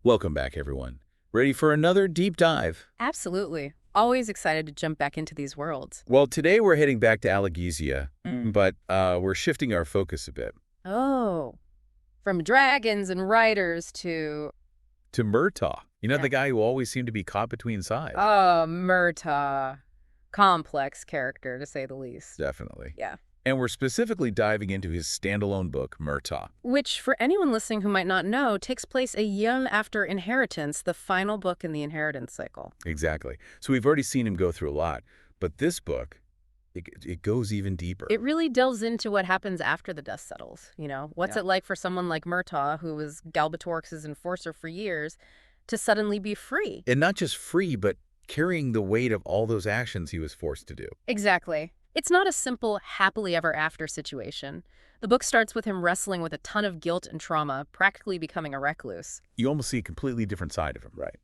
Welcome back, everyone. Ready for another deep dive? Absolutely. Always excited to jump back into these worlds. Well, today we're heading back to Alagaësia, but we're shifting our focus a bit Oh, from dragons and riders to, to Murtagh. yeah. The guy who always seemed to be caught between sides. Murtagh. Complex character, to say the least. Definitely. Yeah. And we're specifically diving into his standalone book, Murtagh. Which, for anyone listening who might not know, takes place a year after Inheritance, the final book in the Inheritance cycle. Exactly. So we've already seen him go through a lot, but this book, it goes even deeper. It really delves into what happens after the dust settles, What's it like for someone like Murtagh, who was Galbatorix's enforcer for years, to suddenly be free? And not just free, but carrying the weight of all those actions he was forced to do. Exactly. It's not a simple happily ever after situation. The book starts with him wrestling with a ton of guilt and trauma, practically becoming a recluse. You almost see a completely different side of him, right?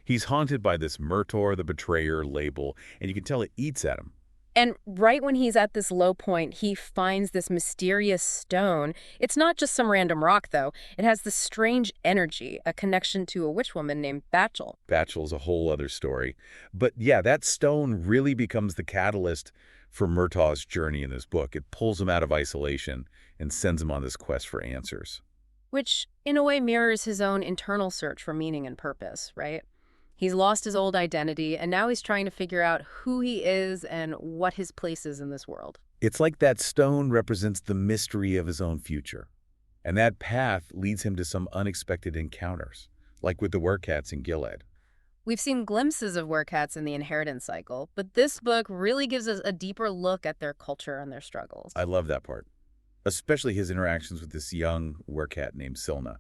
He's haunted by this Murtagh the Betrayer label, and you can tell it eats at him. And right when he's at this low point, he finds this mysterious stone. It's not just some random rock, though. It has this strange energy, a connection to a witch woman named Bachel. Bachel's a whole other story. But yeah, that stone really becomes the catalyst for Murtagh's journey in this book. It pulls him out of isolation and sends him on this quest for answers. Which, in a way, mirrors his own internal search for meaning and purpose, right? He's lost his old identity, and now he's trying to figure out who he is and what his place is in this world. It's like that stone represents the mystery of his own future. And that path leads him to some unexpected encounters, like with the werecats in Gilead. We've seen glimpses of werecats in the Inheritance cycle, but this book really gives us a deeper look at their culture and their struggles. I love that part, especially his interactions with this young werecat named Silna.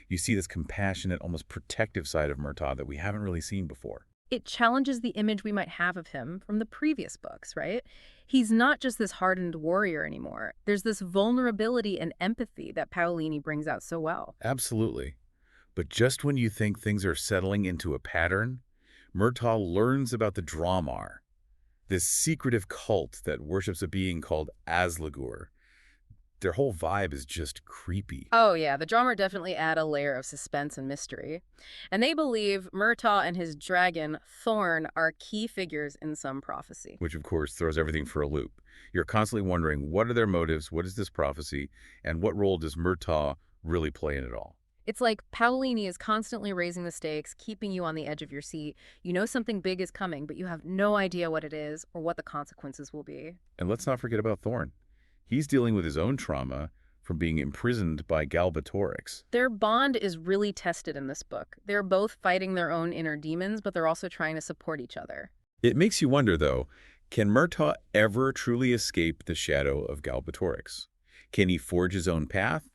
You see this compassionate, almost protective side of Murtagh that we haven't really seen before. It challenges the image we might have of him from the previous books, right? He's not just this hardened warrior anymore. There's this vulnerability and empathy that Paolini brings out so well. Absolutely. But just when you think things are settling into a pattern, Murtagh learns about the Dramar, this secretive cult that worships a being called Aslagur. Their whole vibe is just creepy. Oh yeah, the drummer definitely add a layer of suspense and mystery. And they believe Murtagh and his dragon, Thorn, are key figures in some prophecy. Which, of course, throws everything for a loop. You're constantly wondering, what are their motives, what is this prophecy, and what role does Murtagh really play in it all? It's like Paolini is constantly raising the stakes, keeping you on the edge of your seat. You know something big is coming, but you have no idea what it is or what the consequences will be. And let's not forget about Thorn. He's dealing with his own trauma from being imprisoned by Galbatorix. Their bond is really tested in this book. They're both fighting their own inner demons, but they're also trying to support each other. It makes you wonder, though, can Murtagh ever truly escape the shadow of Galbatorix? Can he forge his own path,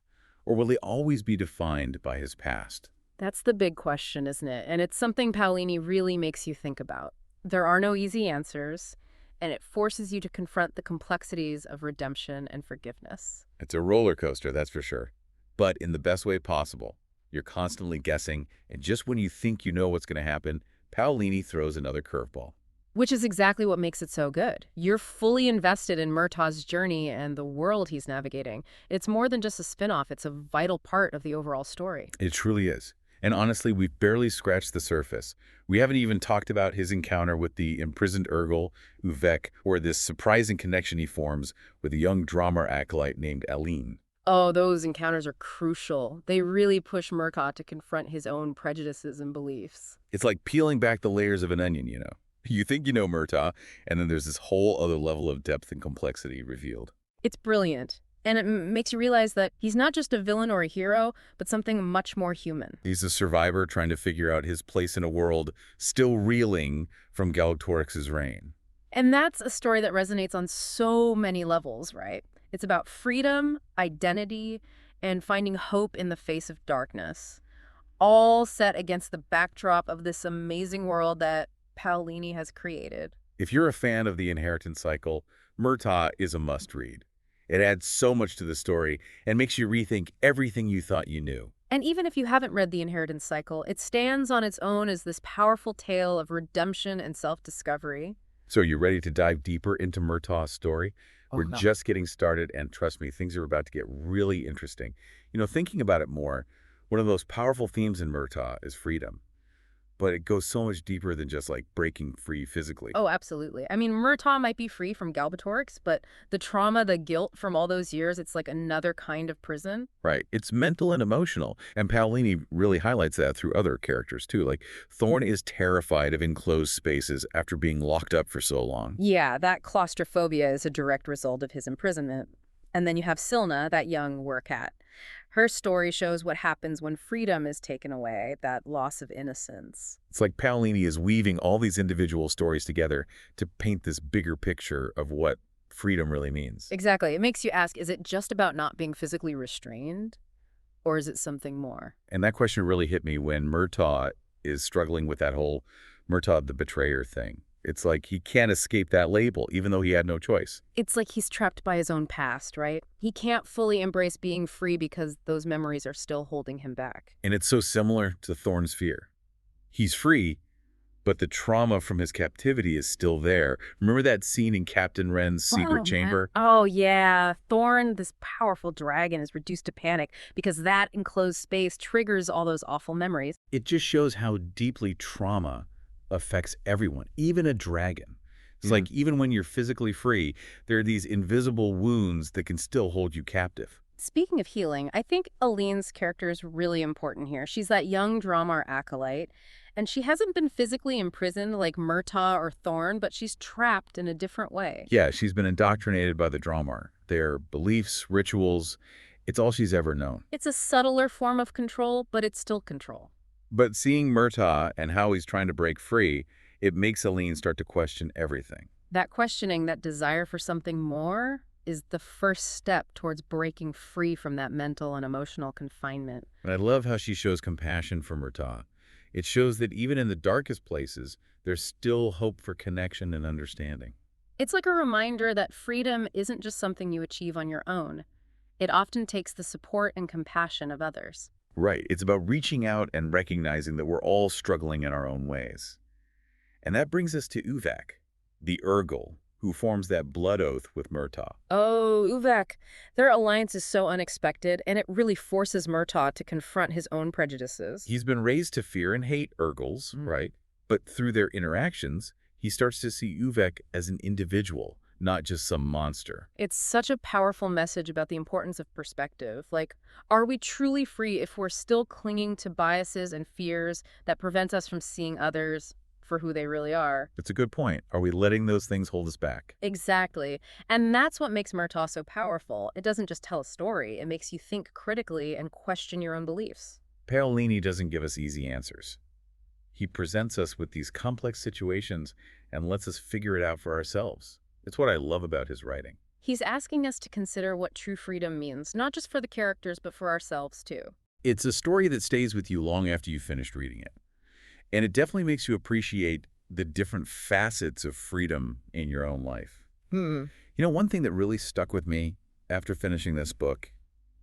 or will he always be defined by his past? That's the big question, isn't it? And it's something Paolini really makes you think about. There are no easy answers, and it forces you to confront the complexities of redemption and forgiveness. It's a roller coaster, that's for sure. But in the best way possible. You're constantly guessing, and just when you think you know what's going to happen, Paolini throws another curveball. Which is exactly what makes it so good. You're fully invested in Murtagh's journey and the world he's navigating. It's more than just a spin-off, it's a vital part of the overall story. It truly is. And honestly, we've barely scratched the surface. We haven't even talked about his encounter with the imprisoned Urgal, Uvek, or this surprising connection he forms with a young drummer acolyte named Aline. Oh, those encounters are crucial. They really push Murtagh to confront his own prejudices and beliefs. It's like peeling back the layers of an onion, you know. You think you know Murtagh, and then there's this whole other level of depth and complexity revealed. It's brilliant. And it makes you realize that he's not just a villain or a hero, but something much more human. He's a survivor trying to figure out his place in a world still reeling from Galbatorix's reign. And that's a story that resonates on so many levels, right? It's about freedom, identity, and finding hope in the face of darkness, all set against the backdrop of this amazing world that Paolini has created. If you're a fan of the Inheritance cycle, Murtagh is a must-read. It adds so much to the story and makes you rethink everything you thought you knew. And even if you haven't read the Inheritance cycle, it stands on its own as this powerful tale of redemption and self-discovery. So you ready to dive deeper into Murtagh's story? We're No. just getting started, and trust me, things are about to get really interesting. Thinking about it more, One of the most powerful themes in Murtagh is freedom, but it goes so much deeper than just like breaking free physically. Oh, absolutely. I mean, Murtagh might be free from Galbatorix, but the trauma, the guilt from all those years, it's like another kind of prison. Right. It's mental and emotional. And Paolini really highlights that through other characters, too. Like, Thorn is terrified of enclosed spaces after being locked up for so long. Yeah, that claustrophobia is a direct result of his imprisonment. And then you have Silna, that young werecat. Her story shows what happens when freedom is taken away, that loss of innocence. It's like Paolini is weaving all these individual stories together to paint this bigger picture of what freedom really means. Exactly. It makes you ask, is it just about not being physically restrained? Or is it something more? And that question really hit me when Murtagh is struggling with that whole Murtagh the betrayer thing. It's like he can't escape that label, even though he had no choice. It's like he's trapped by his own past, right? He can't fully embrace being free because those memories are still holding him back. And it's so similar to Thorn's fear. He's free, but the trauma from his captivity is still there. Remember that scene in Captain Wren's secret chamber? Oh, yeah. Thorn, this powerful dragon, is reduced to panic because that enclosed space triggers all those awful memories. It just shows how deeply trauma affects everyone, even a dragon. It's like even when you're physically free, there are these invisible wounds that can still hold you captive. Speaking of healing, I think Aline's character is really important here. She's that young Dramar acolyte, and she hasn't been physically imprisoned like Murtagh or Thorn, but she's trapped in a different way. Yeah, she's been indoctrinated by the Dramar. Their beliefs, rituals, it's all she's ever known. It's a subtler form of control, but it's still control. But seeing Murtagh and how he's trying to break free, it makes Aline start to question everything. That questioning, that desire for something more, is the first step towards breaking free from that mental and emotional confinement. And I love how she shows compassion for Murtagh. It shows that even in the darkest places, there's still hope for connection and understanding. It's like a reminder that freedom isn't just something you achieve on your own. It often takes the support and compassion of others. Right. It's about reaching out and recognizing that we're all struggling in our own ways. And that brings us to Uvak, the Urgal, who forms that blood oath with Murtagh. Oh, Uvak. Their alliance is so unexpected, and it really forces Murtagh to confront his own prejudices. He's been raised to fear and hate Urgals, right? But through their interactions, he starts to see Uvak as an individual, not just some monster. It's such a powerful message about the importance of perspective. Like, are we truly free if we're still clinging to biases and fears that prevent us from seeing others for who they really are? That's a good point. Are we letting those things hold us back? Exactly. And that's what makes Murtagh so powerful. It doesn't just tell a story. It makes you think critically and question your own beliefs. Paolini doesn't give us easy answers. He presents us with these complex situations and lets us figure it out for ourselves. It's what I love about his writing. He's asking us to consider what true freedom means, not just for the characters, but for ourselves, too. It's a story that stays with you long after you've finished reading it. And it definitely makes you appreciate the different facets of freedom in your own life. You know, one thing that really stuck with me after finishing this book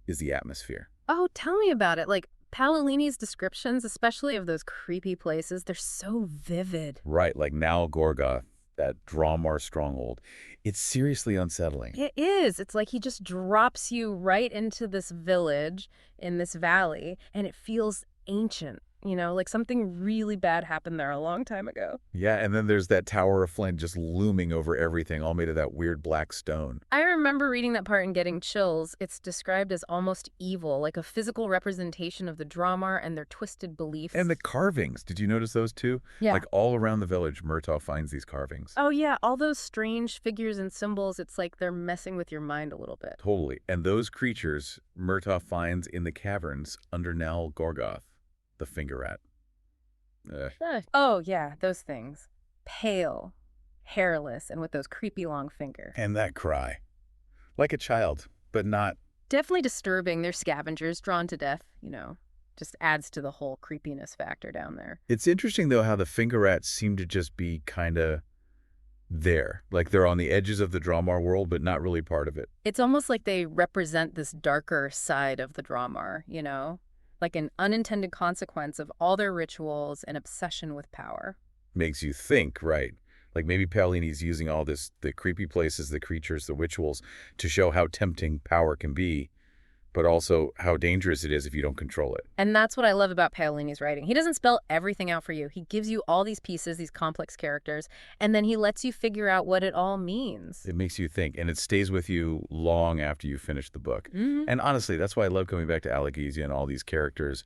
is the atmosphere. Oh, tell me about it. Like, Paolini's descriptions, especially of those creepy places, they're so vivid. Right, like Nal Gorgoth, that Dramar stronghold. It's seriously unsettling. It is. It's like he just drops you right into this village in this valley, and it feels ancient. You know, like something really bad happened there a long time ago. Yeah, and then there's that Tower of Flint just looming over everything, all made of that weird black stone. I remember reading that part and getting chills. It's described as almost evil, like a physical representation of the Dramar and their twisted beliefs. And the carvings, did you notice those too? Yeah. Like all around the village, Murtagh finds these carvings. Oh, yeah, all those strange figures and symbols, it's like they're messing with your mind a little bit. Totally. And those creatures Murtagh finds in the caverns under Nal Gorgoth, the finger rat. Oh, yeah, those things. Pale, hairless, and with those creepy long fingers. And that cry. Like a child, but not. Definitely disturbing. They're scavengers drawn to death, you know. Just adds to the whole creepiness factor down there. It's interesting, though, how the finger rats seem to just be kind of there. Like they're on the edges of the Dramar world, but not really part of it. It's almost like they represent this darker side of the Dramar, you know? Like an unintended consequence of all their rituals and obsession with power. Makes you think, right? Like maybe Paolini's using all this, the creepy places, the creatures, the rituals, to show how tempting power can be. but also how dangerous it is if you don't control it. And that's what I love about Paolini's writing. He doesn't spell everything out for you. He gives you all these pieces, these complex characters, and then he lets you figure out what it all means. It makes you think, and it stays with you long after you finish the book. And honestly, that's why I love coming back to Alagaësia and all these characters.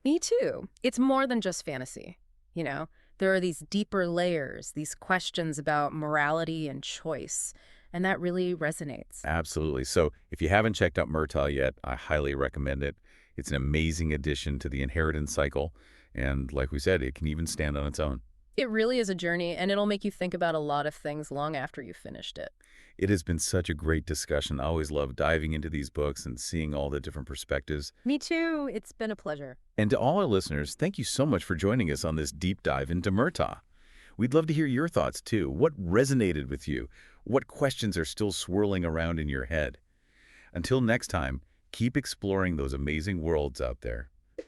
Me too. It's more than just fantasy, you know? There are these deeper layers, these questions about morality and choice, and that really resonates. Absolutely. So if you haven't checked out Murtagh yet, I highly recommend it. It's an amazing addition to the inheritance cycle, and like we said, it can even stand on its own. It really is a journey, and it'll make you think about a lot of things long after you've finished it. It has been such a great discussion. I always love diving into these books and seeing all the different perspectives. Me too. It's been a pleasure. And to all our listeners, thank you so much for joining us on this deep dive into Murtagh. We'd love to hear your thoughts, too. What resonated with you? What questions are still swirling around in your head? Until next time, keep exploring those amazing worlds out there.